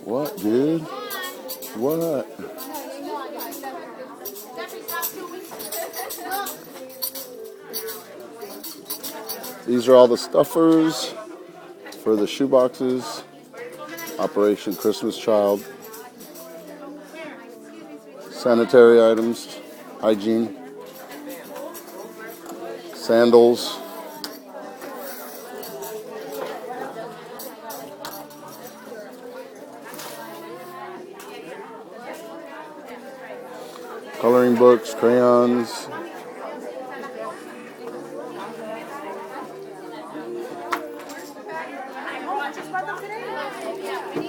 What, dude? What? These are all the stuffers for the shoe boxes. Operation Christmas Child. Sanitary items, hygiene, sandals, coloring books, crayons,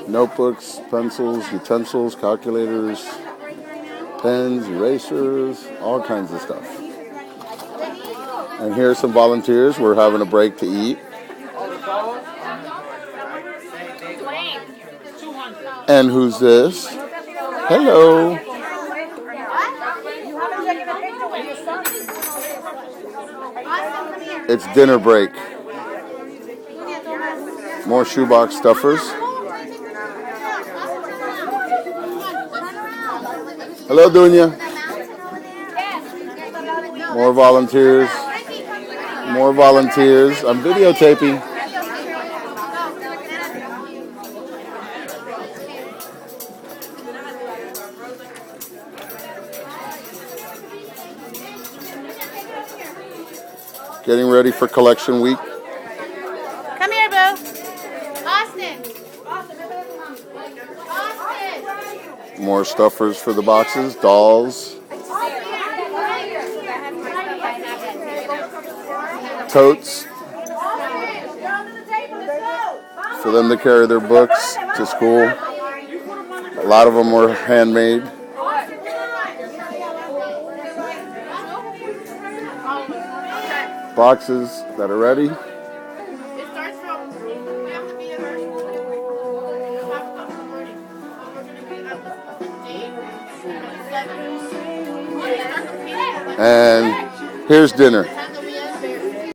notebooks, pencils, utensils, calculators, pens, erasers, all kinds of stuff. And here's some volunteers. We're having a break to eat. And who's this? Hello. It's dinner break. More shoebox stuffers. Hello, Dunya. More volunteers. More volunteers. I'm videotaping. Getting ready for collection week. Come here, Boo. Austin. More stuffers for the boxes, dolls, totes for them to carry their books to school. A lot of them were handmade. Boxes that are ready. And here's dinner.